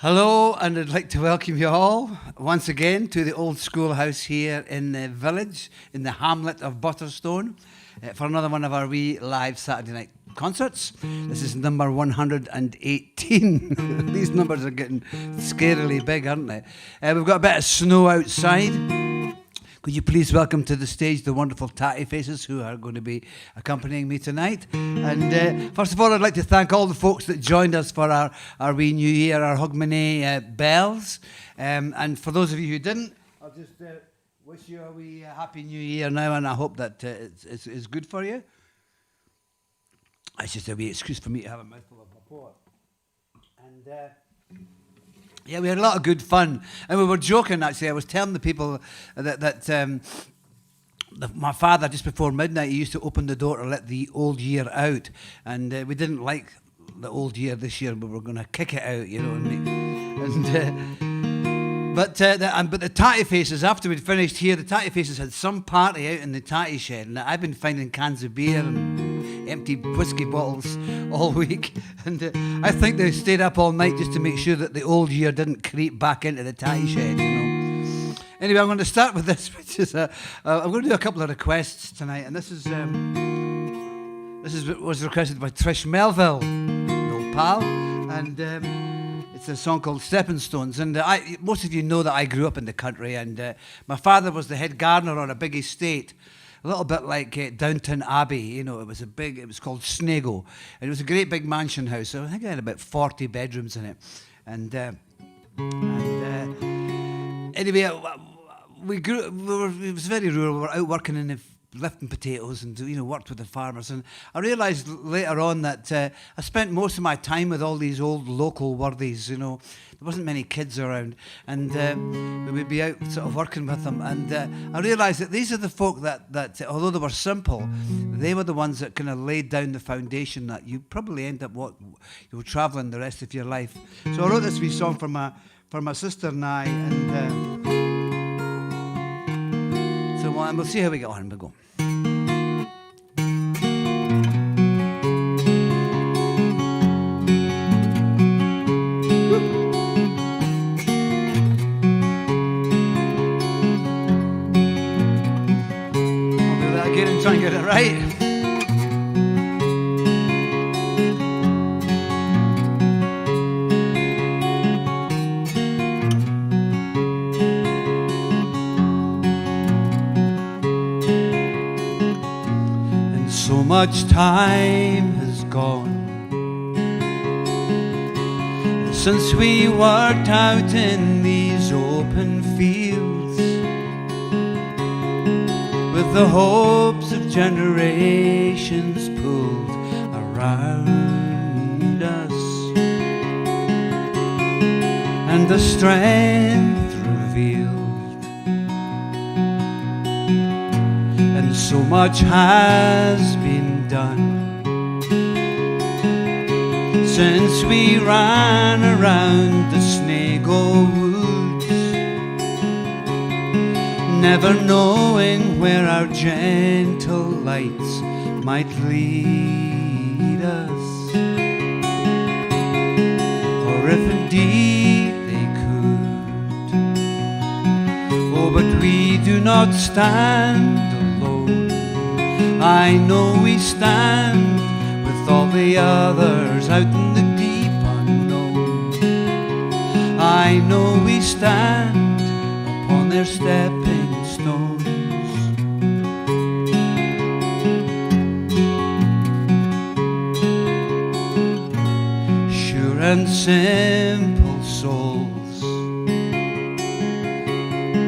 Hello, and I'd like to welcome you all once again to the old schoolhouse here in the village, in the hamlet of Butterstone, for another one of our wee live Saturday night concerts. This is number 118. These numbers are getting scarily big, aren't they? We've got a bit of snow outside. Could you please welcome to the stage the wonderful Tatty Faces who are going to be accompanying me tonight. And first of all, I'd like to thank all the folks that joined us for our wee New Year, our Hogmanay bells. And for those of you who didn't, I'll just wish you a wee Happy New Year now, and I hope that it's good for you. It's just a wee excuse for me to have a mouthful of my port. And yeah, we had a lot of good fun, and we were joking. Actually, I was telling the people that my father, just before midnight, he used to open the door to let the old year out, and we didn't like the old year this year. We were going to kick it out, you know. But the Tatty Faces, after we'd finished here, the Tatty Faces had some party out in the Tatty Shed, and I've been finding cans of beer and empty whiskey bottles all week, and I think they stayed up all night just to make sure that the old year didn't creep back into the Tatty Shed, you know. Anyway, I'm going to start with this, which is I'm going to do a couple of requests tonight, and this was requested by Trish Melville, an old pal, and it's a song called Stepping Stones. And most of you know that I grew up in the country, and my father was the head gardener on a big estate, a little bit like Downton Abbey. You know, it was called Snago, and it was a great big mansion house. So I think it had about 40 bedrooms in it. And anyway, it was very rural. We were out working in the lifting potatoes and, you know, worked with the farmers. And I realised later on that I spent most of my time with all these old local worthies, you know. There wasn't many kids around, and we would be out sort of working with them. And I realised that these are the folk that although they were simple, they were the ones that kind of laid down the foundation that you probably end up travelling the rest of your life. So I wrote this wee song for my sister and I, and and we'll see how we get on. We'll go. I'll do that again and try and get it right. So much time has gone since we worked out in these open fields with the hopes of generations pulled around us and the strength revealed, and so much has been done since we ran around the Snago woods, never knowing where our gentle lights might lead us, or if indeed they could. Oh, but we do not stand alone. I know we stand with all the others out in the deep unknown. I know we stand upon their stepping stones. Sure and simple souls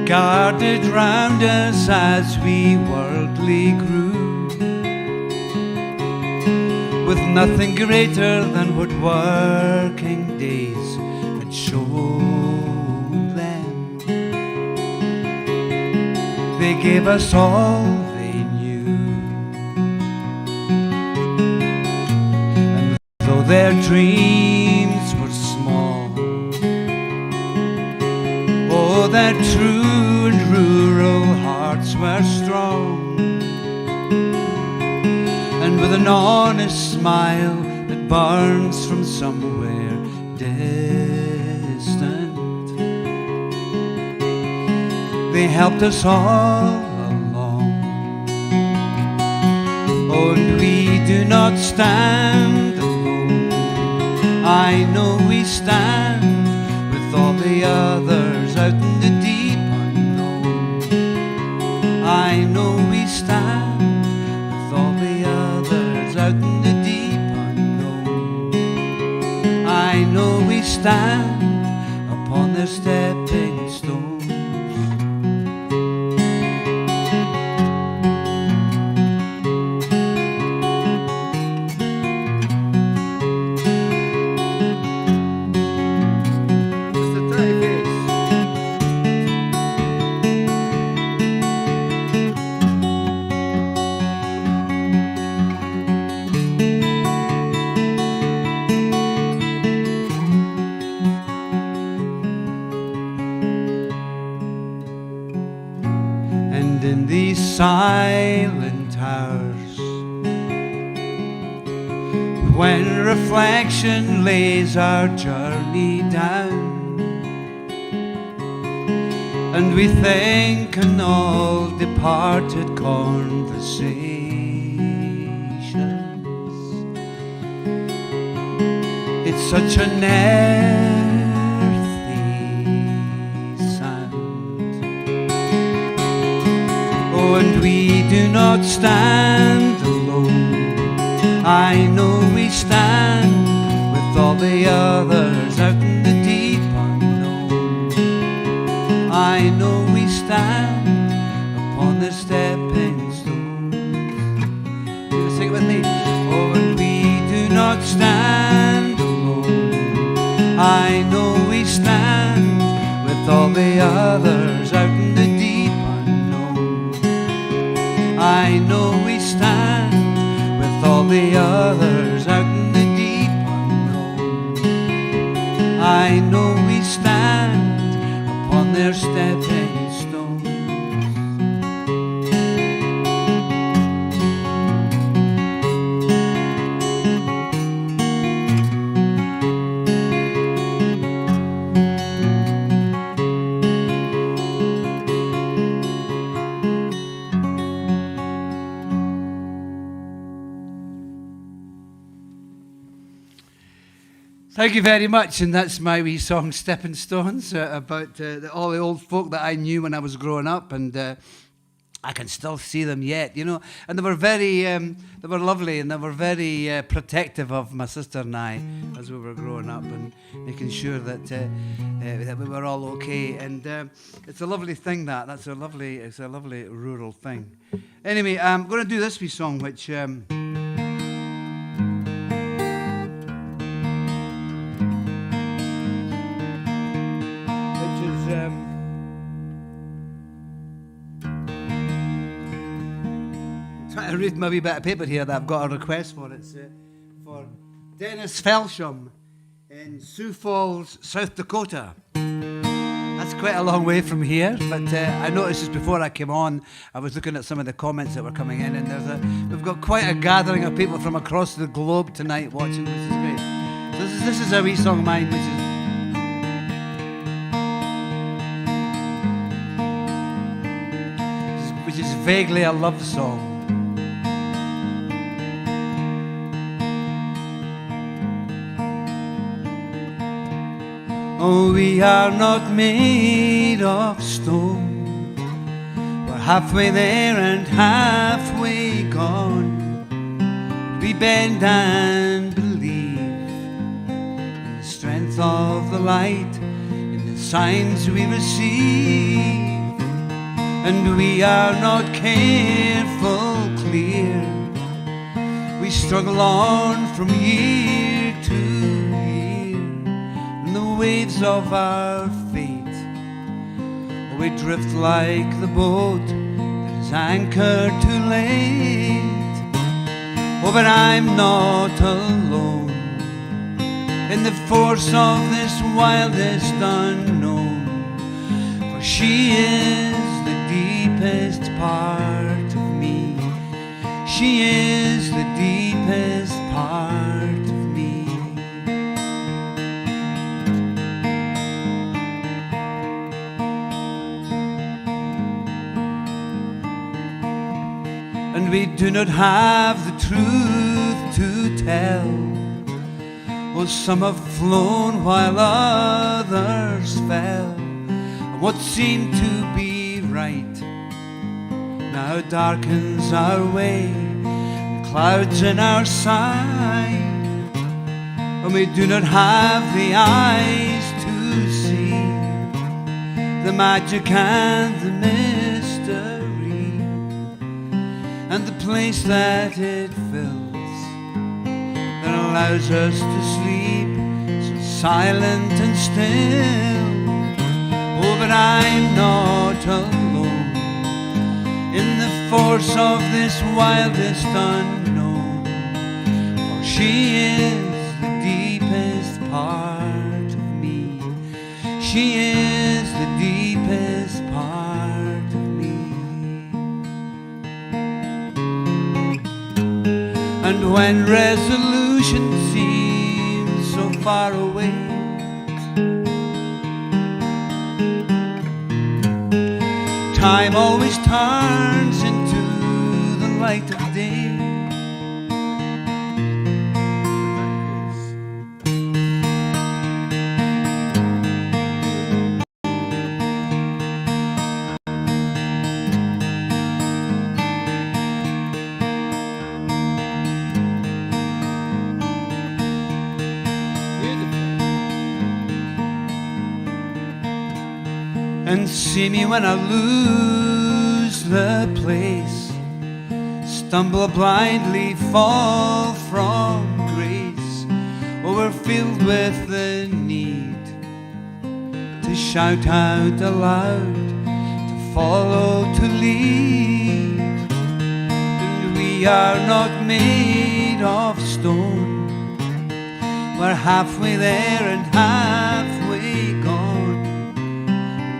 guarded round us as we worldly grew, with nothing greater than what working days had shown them. They gave us all they knew, and though their dreams were small, oh, their true and rural hearts were strong, and with an honest smile that burns from somewhere distant, They helped us all along. Oh, and we do not stand alone. I know we stand with all the others out in the deep unknown. I know we stand with all the others out in the deep unknown. I know we stand upon their stepping stones. And in these silent hours, when reflection lays our journey down, and we think on all departed conversations, it's such an earthly sound. Oh, and we do not stand alone. I know we stand with all the others out in the deep unknown. I know we stand upon the stepping stones. You sing it with me. Oh, and we do not stand alone. I know we stand with all the others out in the deep unknown. I know we stand with all the others out in the deep unknown. I know we stand upon their stepping stones. Thank you very much, and that's my wee song Stepping Stones, about all the old folk that I knew when I was growing up, and I can still see them yet, you know. And they were very, they were lovely, and they were very protective of my sister and I as we were growing up, and making sure that that we were all okay. And it's a lovely thing it's a lovely rural thing. Anyway, I'm going to do this wee song, which. Trying to read my wee bit of paper here that I've got a request for. It's for Dennis Felsham in Sioux Falls, South Dakota. That's quite a long way from here, but I noticed just before I came on, I was looking at some of the comments that were coming in, and we've got quite a gathering of people from across the globe tonight watching, which is great. So this is a wee song of mine, which is vaguely a love song. Oh, we are not made of stone. We're halfway there and halfway gone. We bend and believe in the strength of the light, in the signs we receive. And we are not careful, clear. We struggle on from year to year, in the waves of our fate. Oh, we drift like the boat that is anchored too late. Oh, but I'm not alone in the force of this wildest unknown, for she is the deepest part of me. She is the deepest part of me. and we do not have the truth to tell. Oh, some have flown while others fell, and what seemed to be right now darkens our way, and clouds in our sight, and we do not have the eyes to see the magic and the mystery, and the place that it fills, that allows us to sleep so silent and still. Oh, but I'm not alone in the force of this wildest unknown, for she is the deepest part of me. She is the deepest part of me. And when resolution seems so far away, time always turns into the light of day. And see me when I lose the place, stumble blindly, fall from grace. Oh, we're filled with the need to shout out aloud, to follow, to lead. And we are not made of stone, we're halfway there and halfway gone.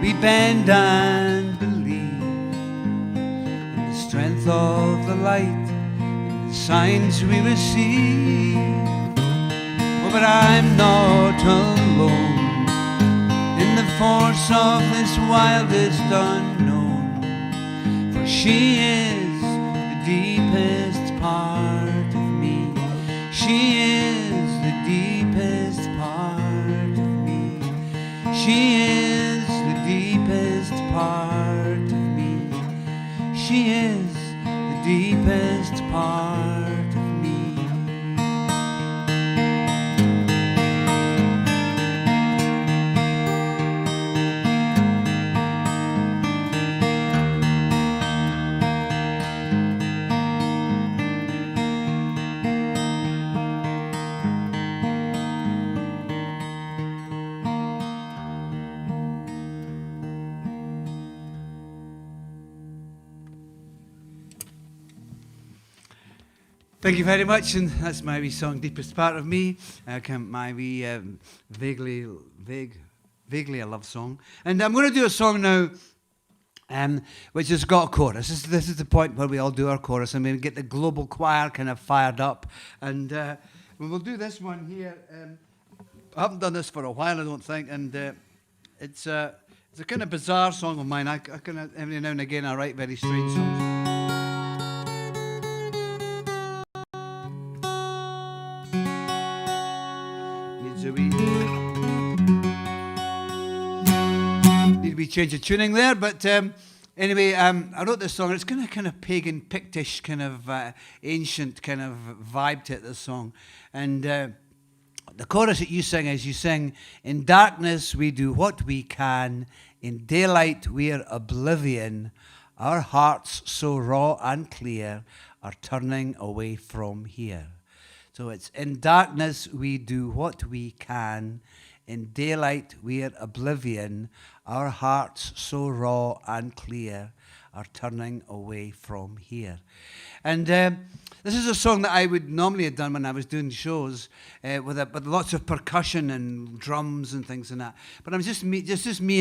We bend and believe in the strength of the light, in the signs we receive. Oh, but I'm not alone in the force of this wildest unknown, for she is the deepest part of me. She is the deepest part of me. She is the deepest part of me. She is the deepest part of me. Thank you very much, and that's my wee song, Deepest Part of Me. My wee vaguely a love song. And I'm going to do a song now which has got a chorus. This is the point where we all do our chorus, and we get the global choir kind of fired up. And we'll do this one here. I haven't done this for a while, I don't think, and it's a kind of bizarre song of mine. I kind of, every now and again, I write very strange songs. Need a wee change of tuning there, but anyway, I wrote this song. It's kind of pagan, Pictish, kind of ancient kind of vibe to it, this song. And the chorus that you sing is, you sing, in darkness we do what we can, in daylight we're oblivion, our hearts so raw and clear are turning away from here. So it's, in darkness we do what we can, in daylight we're oblivion, our hearts so raw and clear are turning away from here. And this is a song that I would normally have done when I was doing shows with lots of percussion and drums and things like that. But I'm just me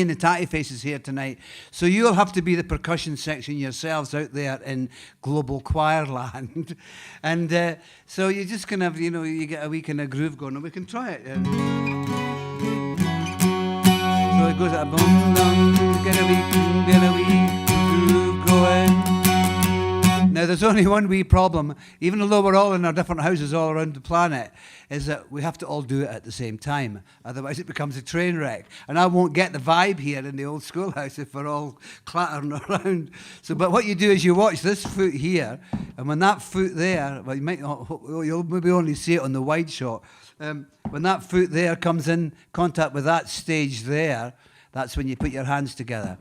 and the Tatty Faces here tonight. So you'll have to be the percussion section yourselves out there in global choir land. And so you just kind of, you get a wee kind of groove going, and we can try it. So it goes, boom, dum, get a wee groove going. Now there's there's only one wee problem, even though we're all in our different houses all around the planet, is that we have to all do it at the same time. Otherwise it becomes a train wreck. And I won't get the vibe here in the old schoolhouse if we're all clattering around. So, but what you do is you watch this foot here, and when that foot there, well, you might not, you'll maybe only see it on the wide shot. When that foot there comes in contact with that stage there, that's when you put your hands together.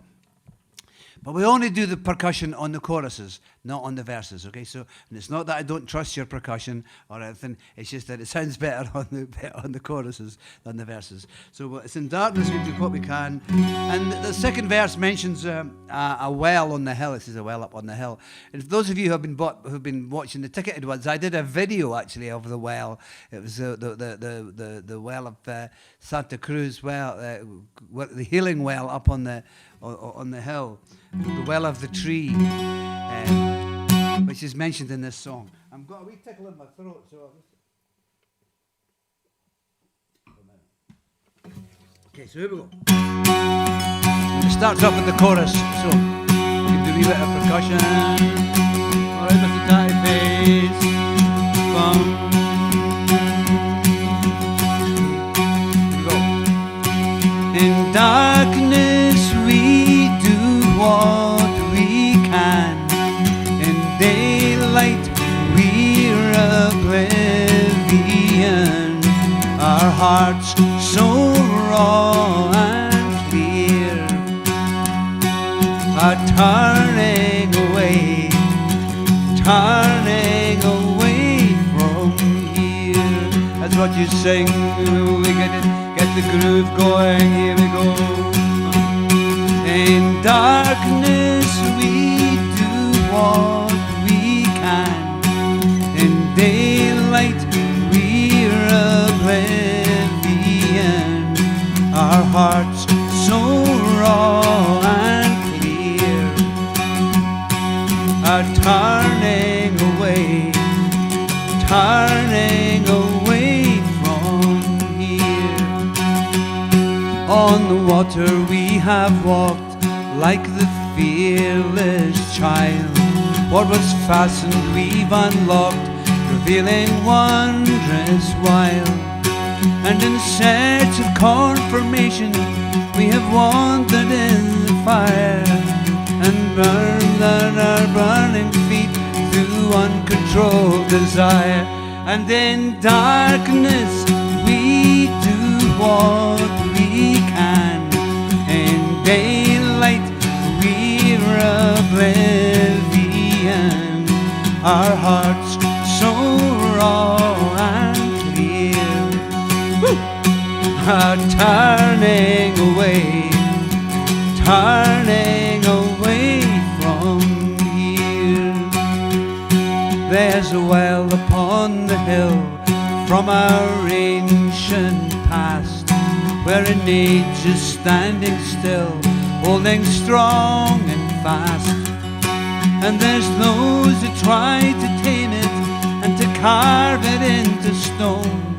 But we only do the percussion on the choruses, not on the verses, okay? So, and it's not that I don't trust your percussion or anything, it's just that it sounds better on the choruses than the verses. So it's in darkness we do what we can. And the second verse mentions a well on the hill. It says a well up on the hill. And for those of you who've been watching the ticketed ones, I did a video actually of the well. It was the well of Santa Cruz well, the healing well up on the hill. The well of the tree, which is mentioned in this song. I've got a wee tickle in my throat, so okay, so here we go. It starts off with the chorus, so we can do a wee bit of percussion. Alright, with the tight bass. Here we go. In darkness we do what we can. In daylight we're oblivion. Our hearts so raw and clear are turning away from here. That's what you sing. We get the groove going. Here we go. In darkness we do what we can. In daylight we're oblivion. Our hearts so raw and clear are turning away from here. On the water we have walked like the fearless child. What was fastened we've unlocked, revealing wondrous wild. And in search of confirmation we have wandered in the fire and burned our burning feet through uncontrolled desire. And in darkness we do what we can. In daylight we're oblivion. Our hearts so raw and clear are turning away from here. There's a well upon the hill from our ancient past, where an age is standing still, holding strong and fast. And there's those who try to tame it and to carve it into stone.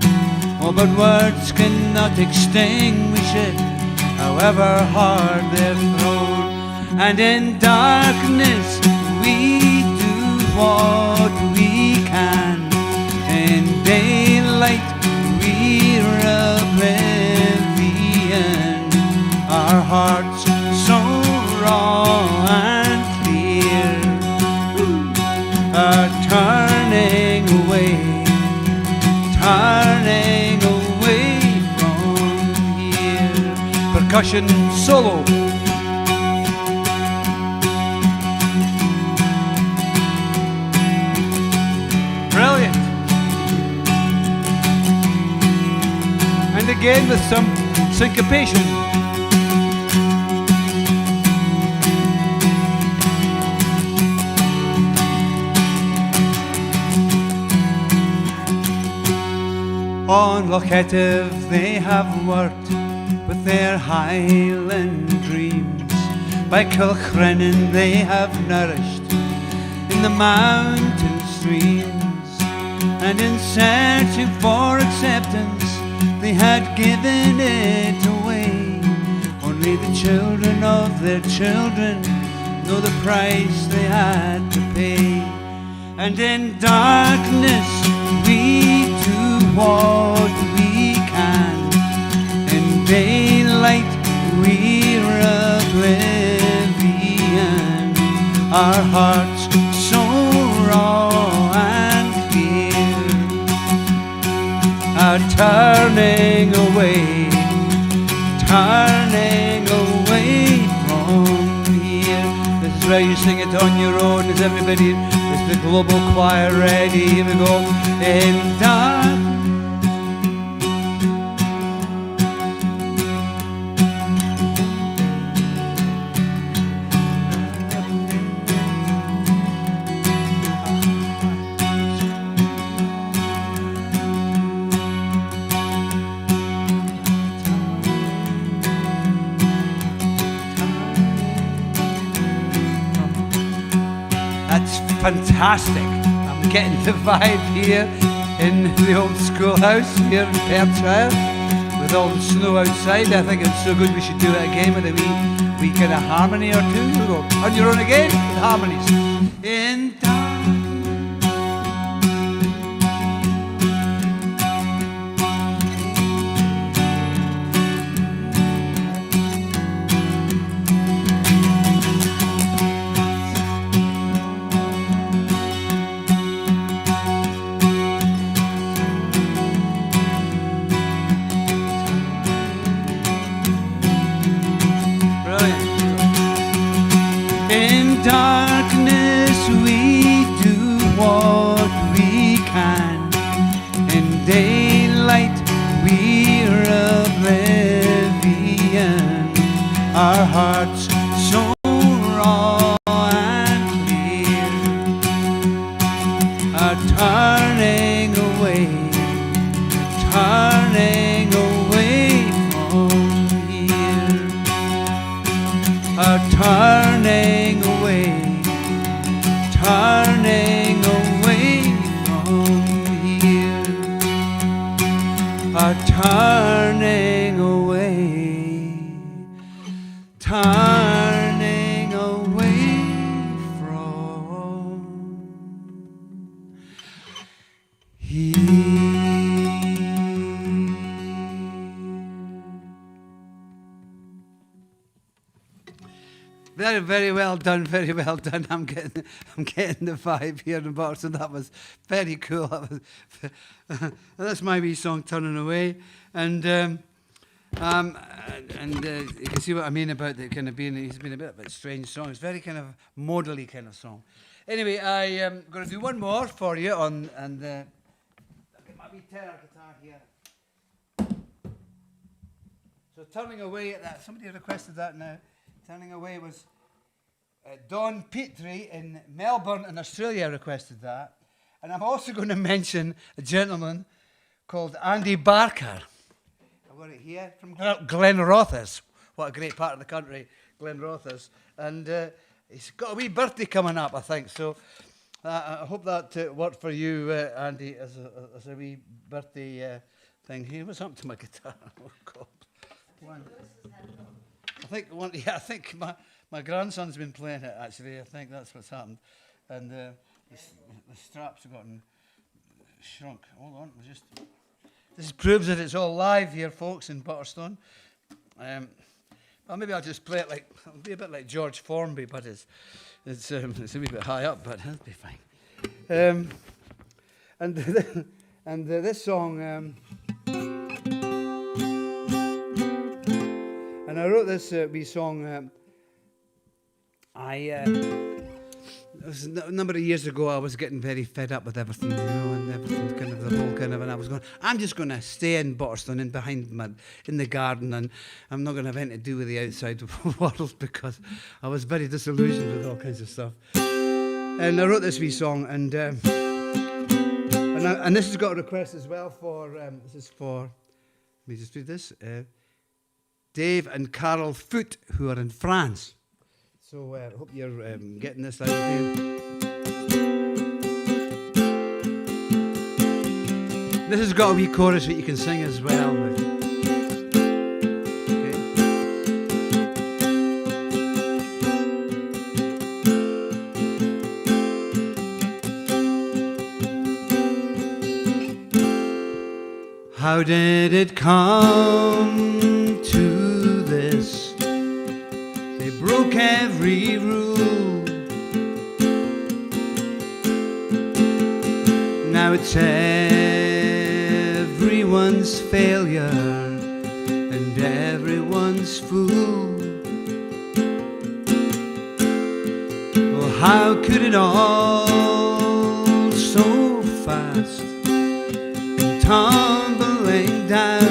Oh, but words cannot extinguish it, however hard they're thrown. And in darkness we do what we can. In daylight we're oblivion. Our hearts so raw and clear are turning away from here. Percussion solo. Brilliant. And again with some syncopation. On Loch Etive they have worked with their Highland dreams. By Kilcrennan they have nourished in the mountain streams. And in searching for acceptance they had given it away. Only the children of their children know the price they had to pay. And in darkness we do what we can. In daylight we're oblivion. Our hearts so raw and clear are turning away from here. This is where you sing it on your own. Is everybody, is the global choir ready? Here we go. In dark. Fantastic. I'm getting the vibe here in the old schoolhouse here in Perthshire with all the snow outside. I think it's so good we should do it again with a wee kind of harmony or two. We'll go on your own again with harmonies. In darkness we do what we can. In daylight we're oblivion. Our hearts so raw and clear are turning away from here. Are turning away from here. Are turning away from here. Very, very well done, very well done. I'm getting the vibe here in Boston. That was very cool. That's my wee song, Turning Away. And you can see what I mean about it kind of being, it's been a bit of a strange song. It's very kind of modally kind of song. Anyway, I am going to do one more for you on, and I'll get my wee tenor guitar here. So Turning Away, somebody requested that now. Turning Away was Don Petrie in Melbourne in Australia requested that. And I'm also going to mention a gentleman called Andy Barker. I've got it here from Glenrothes. What a great part of the country, Glenrothes. And he's got a wee birthday coming up, I think. So I hope that worked for you, Andy, as a wee birthday thing. Here, what's up to my guitar? Oh, God. One. I think my grandson's been playing it, actually. I think that's what's happened. And the straps have gotten shrunk. Hold on, this proves that it's all live here, folks, in Butterstone. Well, maybe I'll just play it it'll be a bit like George Formby, but it's a wee bit high up, but it'll be fine. And this song... And I wrote this wee song. It was a number of years ago. I was getting very fed up with everything, and everything kind of the whole kind of. And I was going, I'm just going to stay in Butterstone and in the garden, and I'm not going to have anything to do with the outside world because I was very disillusioned with all kinds of stuff. And I wrote this wee song, and this has got a request as well for. This is for. Let me just read this. Dave and Carol Foot, who are in France. So I hope you're getting this out there. This has got a wee chorus that you can sing as well. how did it come to this? They broke every rule. Now it's everyone's failure and everyone's fool. Oh, how could it all so fast tumbling down?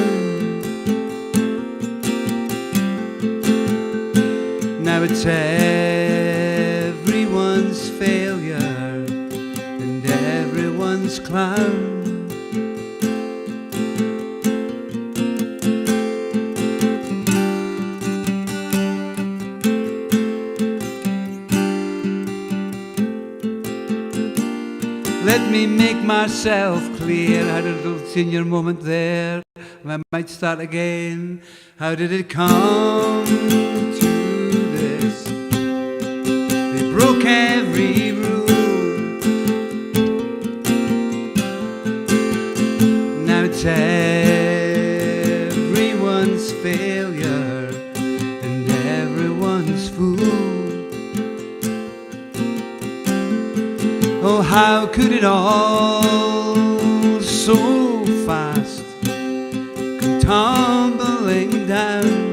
Now it's everyone's failure and everyone's clown. Let me make myself clear. Had a little senior moment there. I might start again. How did it come to this? They broke every rule. Now it's everyone's failure and everyone's fool. Oh, how could it all so fast come tumbling down?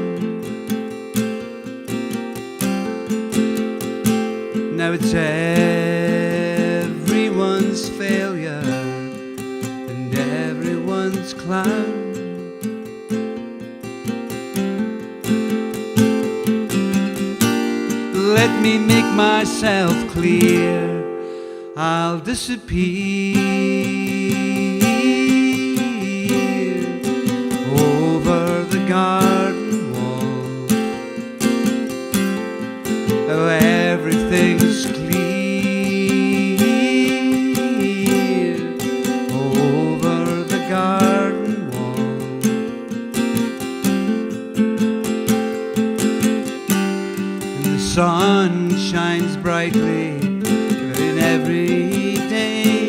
Now it's everyone's failure and everyone's clown. Let me make myself clear. I'll disappear over the garden wall. Oh, everything's clear over the garden wall. And the sun shines brightly every day.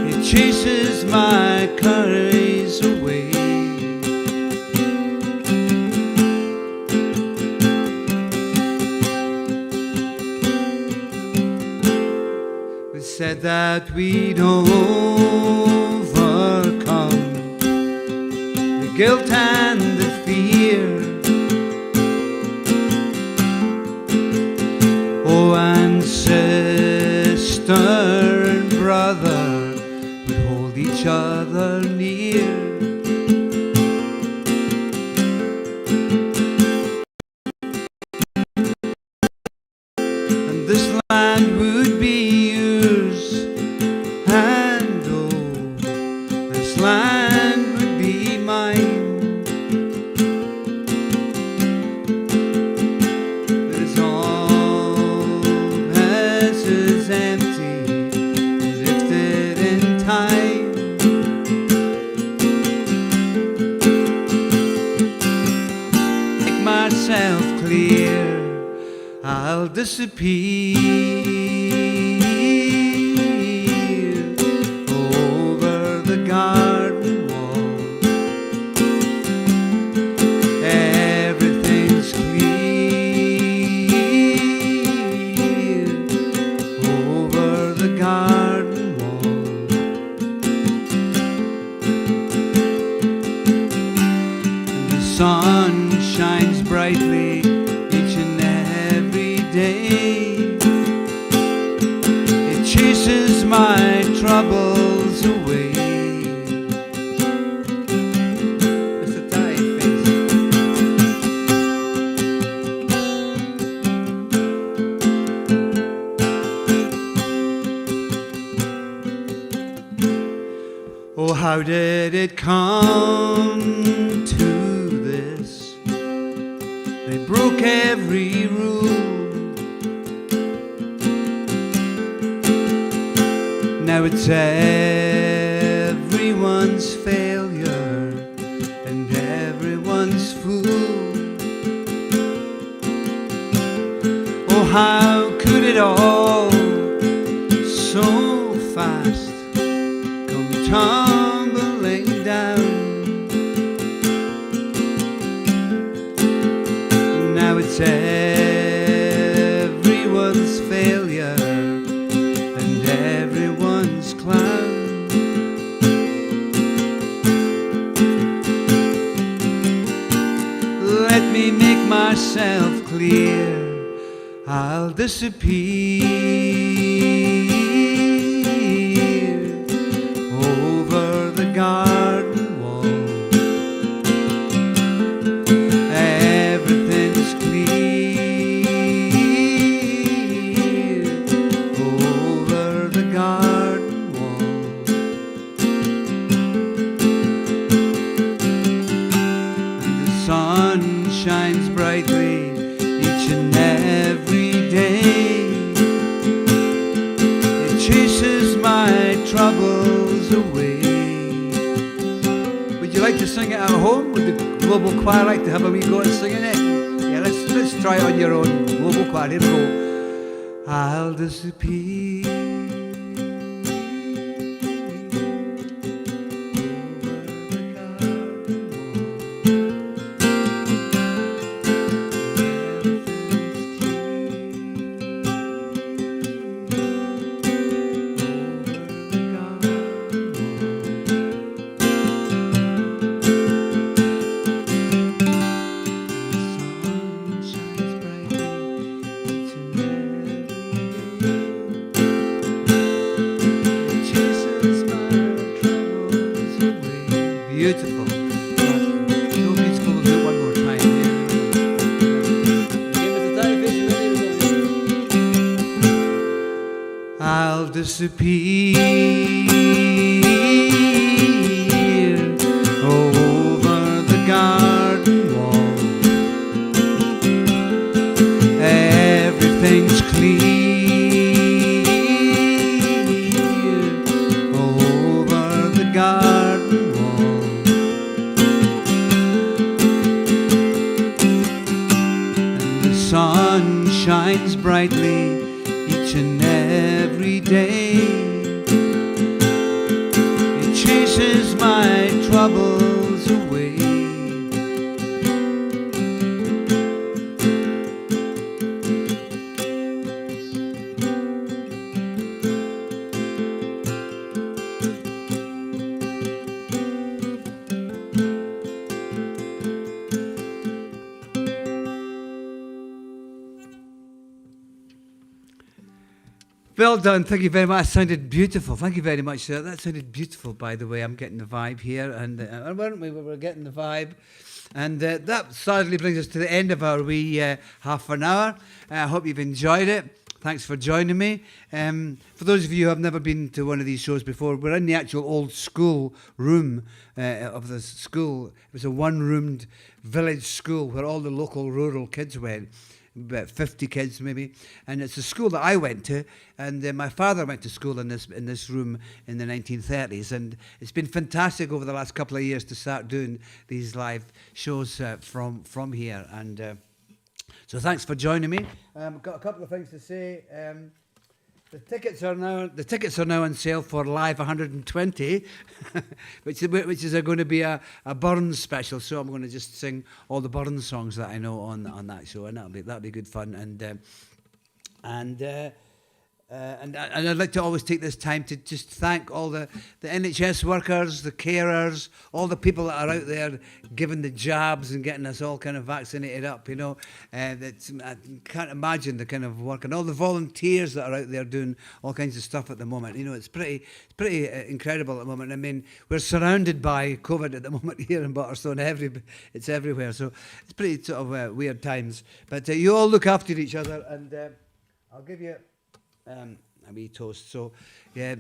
It chases my curries away. We said that we'd overcome the guilt and the fear. Oh, and sister and brother would hold each other near. And this land would be yours, and oh, this land would be mine. Myself clear, I'll disappear over the garden wall. Everything's clear over the garden wall. And the sun shines brightly each and every day. It chases my troubles away. That's the tight face. Oh, how did it come to this? They broke every rule. Now it's everyone's failure and everyone's fool. Oh, how could it all so fast come tumbling everyone's failure and everyone's clown. Let me make myself clear, I'll disappear over the garden wall. Everything's clear over the garden wall. And the sun shines brightly each and every day. It chases my troubles away. Would you like to sing it at home? Would the global choir like to have a wee go at singing it? Yeah, let's try it on your own. Global choir, here we go. I'll disappear beautiful. So beautiful, we'll do it one more time. Give us a time. I'll disappear over the garden wall. Everything's clear over the garden wall. The sun shines brightly each and every day. It chases my troubles away. Well done, thank you very much. That sounded beautiful. Thank you very much, sir. That sounded beautiful, by the way. I'm getting the vibe here, and weren't we? We were getting the vibe. And that sadly brings us to the end of our wee half an hour. I hope you've enjoyed it. Thanks for joining me. For those of you who have never been to one of these shows before, we're in the actual old school room of the school. It was a one-roomed village school where all the local rural kids went. About 50 kids maybe, and it's a school that I went to, and my father went to school in this room in the 1930s, and it's been fantastic over the last couple of years to start doing these live shows from here. And so thanks for joining me. Got a couple of things to say. The tickets are now on sale for Live 120, which is going to be a Burns special. So I'm going to just sing all the Burns songs that I know on that show, and that'll be good fun. And I'd like to always take this time to just thank all the NHS workers, the carers, all the people that are out there giving the jabs and getting us all kind of vaccinated up, you know. I can't imagine the kind of work, and all the volunteers that are out there doing all kinds of stuff at the moment. You know, it's pretty incredible at the moment. I mean, we're surrounded by COVID at the moment here in Butterstone. It's everywhere. So it's pretty sort of weird times. But you all look after each other, and I'll give you a wee toast. So yeah,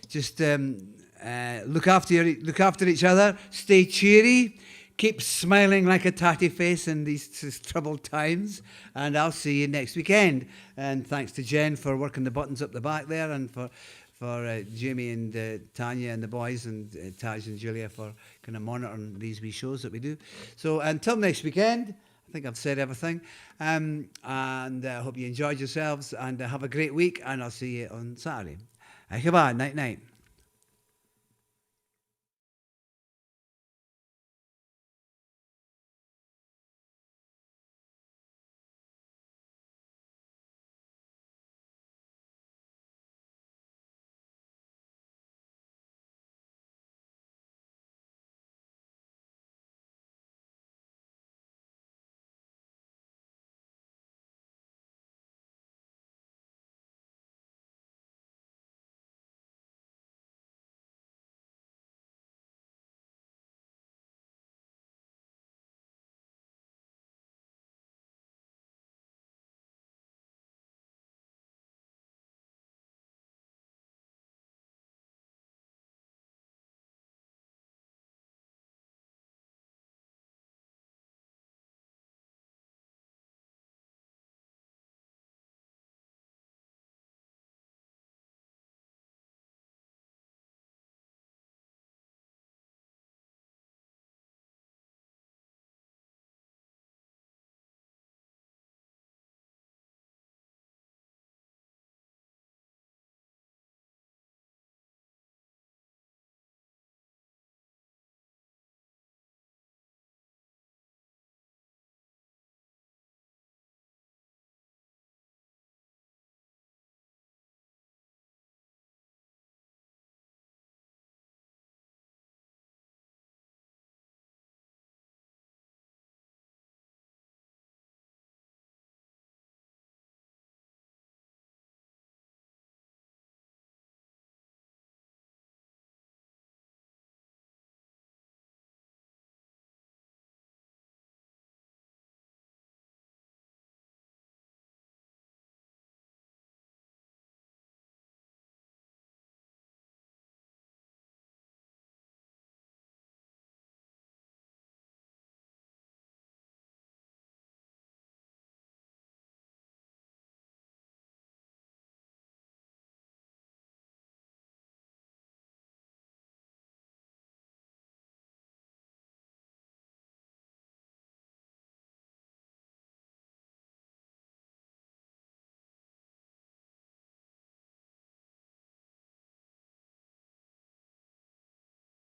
just look after each other, stay cheery, keep smiling like a tatty face in these troubled times, and I'll see you next weekend. And thanks to Jen for working the buttons up the back there, and for Jamie and Tanya and the boys, and Taj and Julia for kind of monitoring these wee shows that we do. So until next weekend, I think I've said everything, and I hope you enjoyed yourselves, and have a great week, and I'll see you on Saturday. Goodbye, night.